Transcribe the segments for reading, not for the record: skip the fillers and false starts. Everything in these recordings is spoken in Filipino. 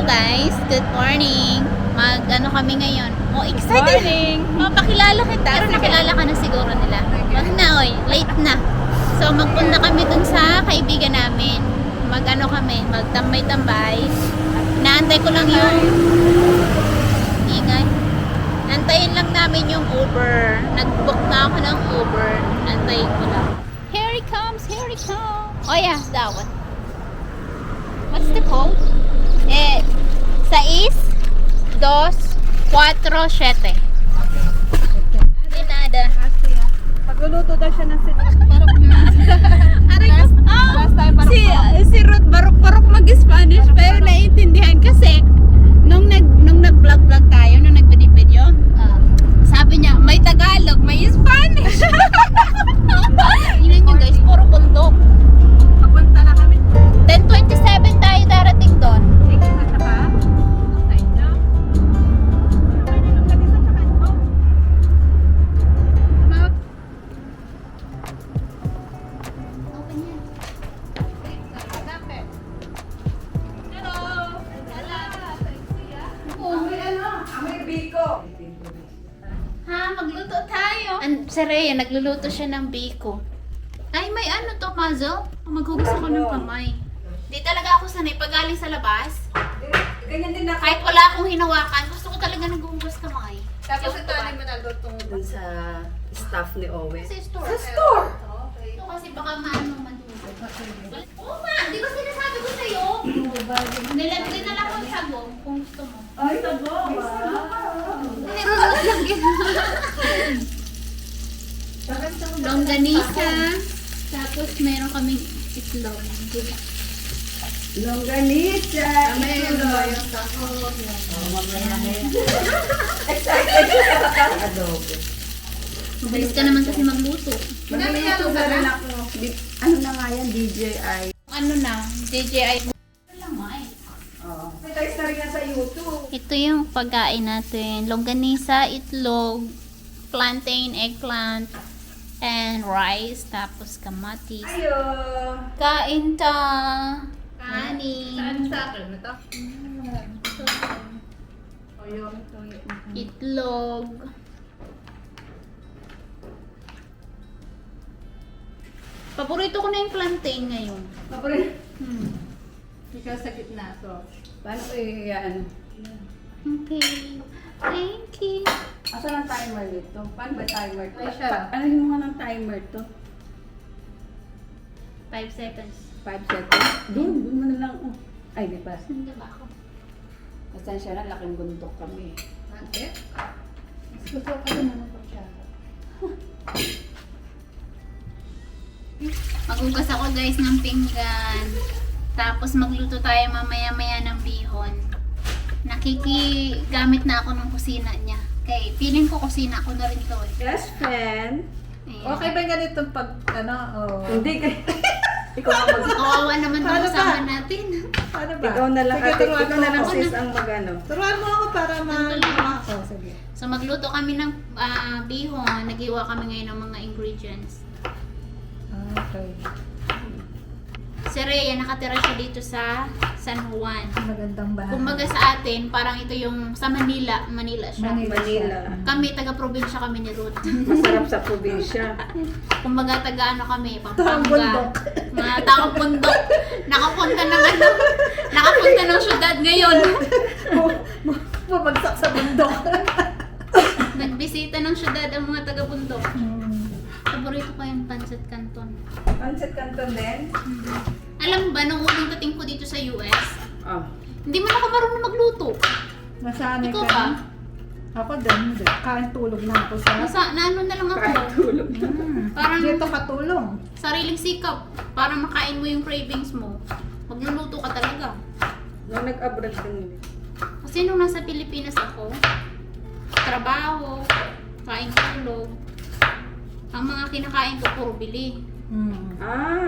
guys, good morning. Mag-ano kami ngayon? Oh, excited! Morning! Mapakilala kita. Pero nakilala ka na siguro nila. Wag na, oy. Late na. So, magpunta kami dun sa kaibigan namin. Mag-ano kami, magtambay-tambay. Naantay ko lang yung ingay. Antayin lang namin yung Uber. Nag-book na ako ng Uber. Antayin ko lang. Here he comes, here he comes. Oh yeah, that one. What's the code? 6, 2, 4, 7. Hindi nada. Pagluluto daw siya ng barok na. Aray ko. Last time barok Si Ruth barok-barok mag-Spanish pero naiintindihan kasi nung nag-vlog tayo, nung nag-video, sabi niya, may Tagalog, may Spanish. Tingnan niyo guys, puro bundok. Papunta na kami. 10:27 tayo darating doon. Sige, sa saka. Sa inyo. Pwede nung gabi sa saka ito. Open yan. Hello! Hello! Amoy biko. Ha, magluto tayo. Si Rhea, nagluluto siya ng biko. Ay, may ano to, Mazo? Maghugas ako ng kamay. Di talaga ako sanay. Pag galing sa labas, Ganyan din ako. kahit wala akong hinawakan, gusto ko talaga naghugas kamay. Tapos Ewan ito, ko ba? ano mo nalutong Dun sa staff ni Owen. Sa store. Sa store! Ito kasi baka maano madugo. Oo ma, di ba sinasabi ko sa'yo? Dinala ko sa sagong kung gusto mo. Ay, tabo! Nirulot lang Longganisa. Tapos meron kaming itlog. Longganisa! yung Excited ka! Adobo. Mabilis ka naman kasi magluto. Magluluto na rin ako. Ano na nga yan? DJI. Ano na, DJI. Ano lang nga eh. Oo. May tayo na rin yan sa YouTube. Ito yung pagkain natin. Longganisa, itlog, plantain, eggplant, and rice. Tapos kamatis. Ayo! Kain ta! Kanin. Saan sa akin? Ito? O yung Itlog. Paborito ko na yung plantain ngayon. Paborito. ikaw sa gitna. So, Paano ko yan? Okay. Thank you. Asan ang timer dito? Paano ba timer to? Ay, siya. Ano yung mga ng timer to? 5 seconds. 5 seconds? Doon mo na lang. Oh. Ay, di pa. Hindi ba ako? Pasensya na, laking bundok kami. bakit? Gusto ko din naman po siya. Magugas ako guys ng pinggan. Tapos magluto tayo mamaya-maya ng bihon. Nakikigamit na ako ng kusina niya. Okay, feeling ko kusina ako na rin to eh. Best friend? Ayan. Okay ba ganito pag, ano, Hindi ka. Ikaw ang mag... Kawawa naman Paano itong kasama ba? natin. Paano ba? Ikaw na lang, Sige, ate. turuan Ikaw mo na lang ako. sis ang magano. Turuan mo ako para ma ako. Sige. So magluto kami ng bihon. Nag-iwa kami ngayon ng mga ingredients. Okay. Si Rhea, nakatira siya dito sa San Juan. Magandang bahay. Kumbaga sa atin, parang ito yung sa Manila siya. Manila. Kami, taga-probinsya kami ni Ruth. Masarap sa probinsya. Kumbaga taga-ano kami, Taong Pampanga. bundok. Mga taong bundok. Nakapunta ng ano, nakapunta ng syudad ngayon. Bumagsak sa bundok. Nagbisita ng syudad ang mga taga-bundok. Paborito ko yung pancit canton. Pancit canton din? Alam mo ba, nung unang dating ko dito sa US, Oh. hindi man ako marunong magluto. Nasanay Ikaw ka ba? na? Ako din, hindi. Kain tulog na ako sa... Naano na lang ako. Kahit tulog. Parang Dito katulong. sariling sikap. Para makain mo yung cravings mo. Magluluto ka talaga. Nung nag-abroad din. Kasi nung nasa Pilipinas ako, trabaho, kain tulog. Ang mga kinakain ko, puro bili.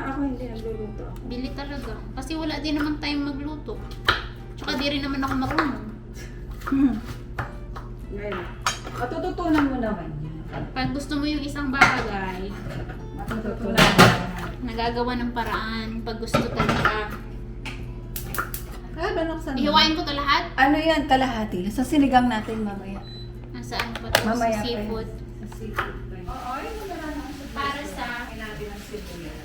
Ako hindi nagluluto. Bili talaga. Kasi wala din naman tayong magluto. Tsaka di rin naman ako marunong. Ngayon. Matututunan mo naman yan. Pag gusto mo yung isang bagay, Matututunan mo. nagagawa ng paraan. Pag gusto talaga. Ay, banoksan mo. Ihiwain ko to lahat. Ano yan, kalahati. Sa sinigang natin mamaya. Nasaan pa to? Mamaya Sa pa seafood. Sa seafood tayo. Oo, yun wala na. Para sa... Kailangan ng sibuyas.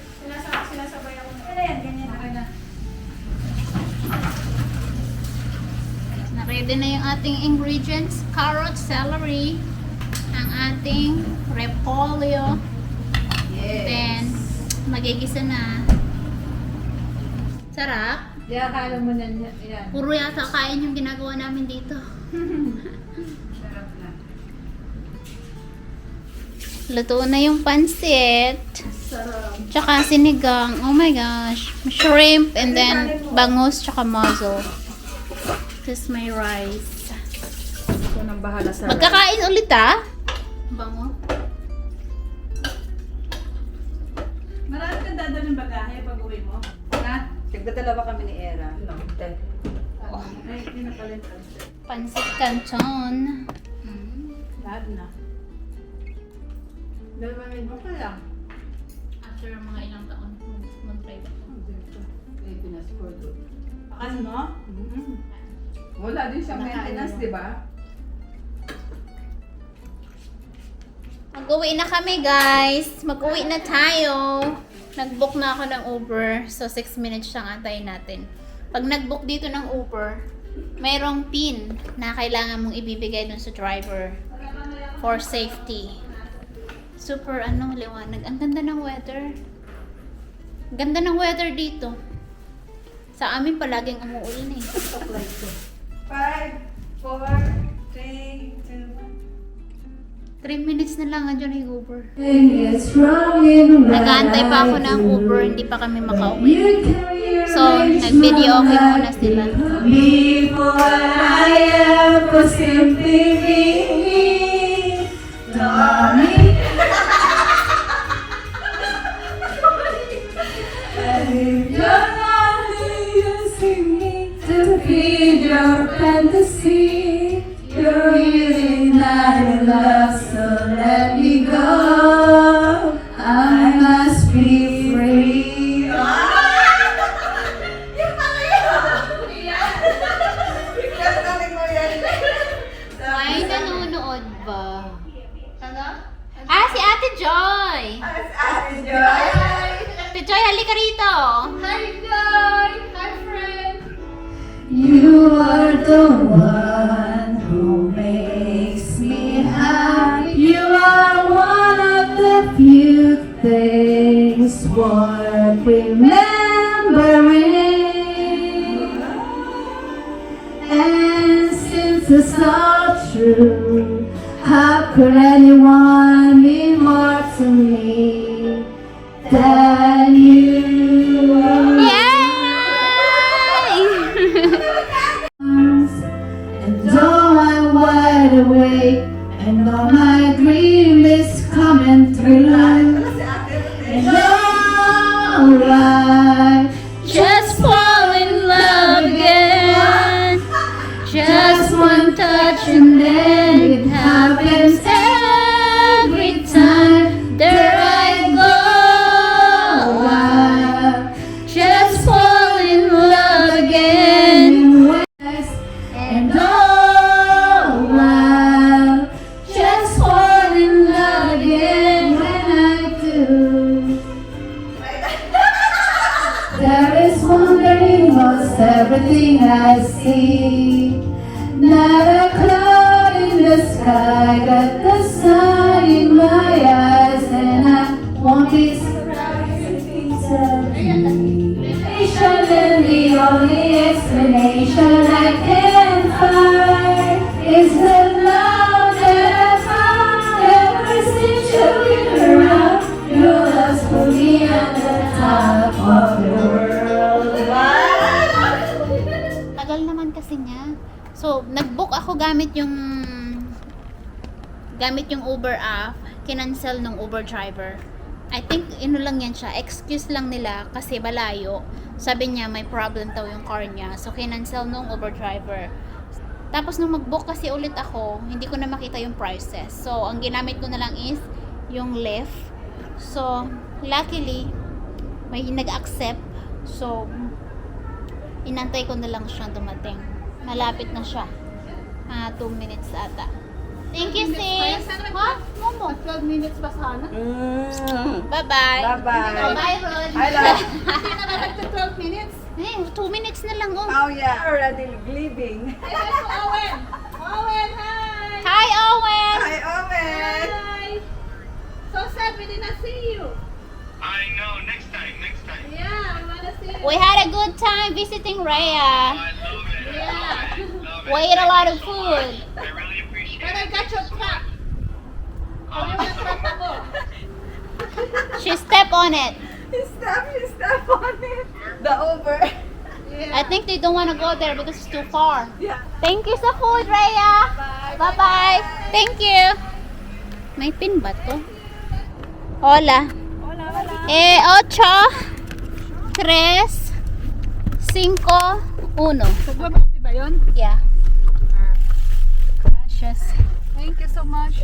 Sinasabay ako. Ano yan, ganyan. Okay na. Na-ready na yung ating ingredients. Carrot, celery, ang ating repolyo. Yes. Then, magigisa na. Sarap. Kaya akala mo na yan. Puro yata kain yung ginagawa namin dito. Sarap na. Luto na yung pansit. Sarap. Tsaka sinigang. Oh my gosh. Shrimp and then bangus tsaka mussel. This is my rice. Ito nang bahala sa Magkakain ulit ah. Bango. Marami kang dadalhin bagahe pag uwi mo. Ha? Nagdadala ba kami ni Era? No. Ay, hindi na pala yung pansit. Pansit canton. Lahat na. Dalawang mo pa lang. After mga ilang taon, mag-try ba? Pilipinas for good. Pakas mo? Wala din siyang maintenance, di ba? Mag-uwi na kami guys. Mag-uwi na tayo. Nag-book na ako ng Uber. So 6 minutes siyang antayin natin. Pag nag-book dito ng Uber, mayroong PIN na kailangan mong ibibigay dun sa driver for safety. Super liwanag. Ang ganda ng weather. Ganda ng weather dito. Sa amin palaging umuulan eh. 5, 4, 3, 2, 3 minutes na lang andyan yung Uber. It's wrong in what Nag-aantay pa ako ng Uber, hindi pa kami makauwi. So, nag-video okay muna sila. Be what I am, for simply being me. Darling. And if you're not using me to feed your fantasy, you're really not in love, so let me go. I must be free. Ay, nanonood ba? Ah, si Ate Joy! Ate Joy, halika rito! You are the one who makes me happy. You are one of the few things worth remembering. And since it's all true, how could anyone be more to me than you? Yay! And though I'm wide awake, and all my dream is coming through, and all I Just fall in love again. Just one touch and then it happens every time there I go. I just fall in love again. and all I just fall in love again when I do. There is wonder in most everything I see. Not a cloud in the sky, got the sun in my eyes, and I won't be surprised if it's a dream. And the only explanation I can find is the love that I found ever since you've been around. Your love's put me on the top of the world. Tagal naman kasi niya. So, nag-book ako gamit yung Uber app. Kinancel ng Uber driver. I think lang yan siya. Excuse lang nila kasi malayo. Sabi niya may problem daw yung car niya. So, kinancel ng Uber driver. Tapos nung mag-book kasi ulit ako, hindi ko na makita yung prices. So, ang ginamit ko na lang is yung Lyft. So, luckily, may nag-accept. So, Inantay ko na lang siyang dumating. Malapit na siya. 2 minutes ata. Thank you, sis. Ha? Momo. 12 minutes pa sana. Bye-bye. Bye-bye. Bye, Rod. Hi, love. Hindi na nalagta 12 minutes. 2 minutes na lang, oh. Oh, yeah. Already leaving. Hey, there's Owen. Owen, hi. Hi, Owen. Hi, Owen. Hi. So sad we did not see you. I know. Next time. Yeah, we wanna see you. We had a good time visiting Rhea. I love it. Yeah. Love it. We ate a lot of food. I really appreciate But I it. got your trap. Ano yung trap ako? She stepped on it. He stepped on it. The Uber. I think they don't want to go there because it's too far. Yeah. Thank you sa food, Rhea. Bye-bye. Thank you. May pin ba to? Hola. Hola, hola. 8, 3, 5, 1. Nagbabati ba yun? Yeah. Gracias. Thank you so much.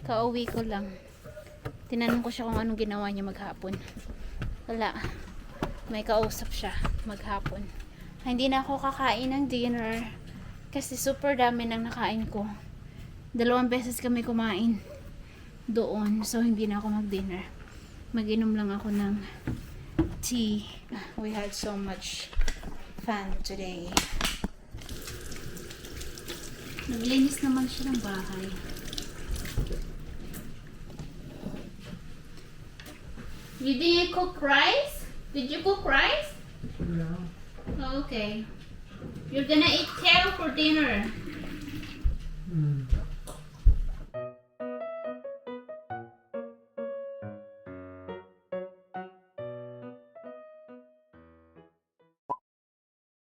Kauwi ko lang. Tinanong ko siya kung anong ginawa niya maghapon. Wala. May kausap siya maghapon. Hindi na ako kakain ng dinner kasi super dami nang nakain ko. 2 beses kami kumain doon. So hindi na ako mag-dinner. Mag-inom lang ako ng tea. We had so much fun today. Naglinis naman siya ng bahay. You didn't cook rice? Did you cook rice? No. Okay. You're gonna eat kale for dinner.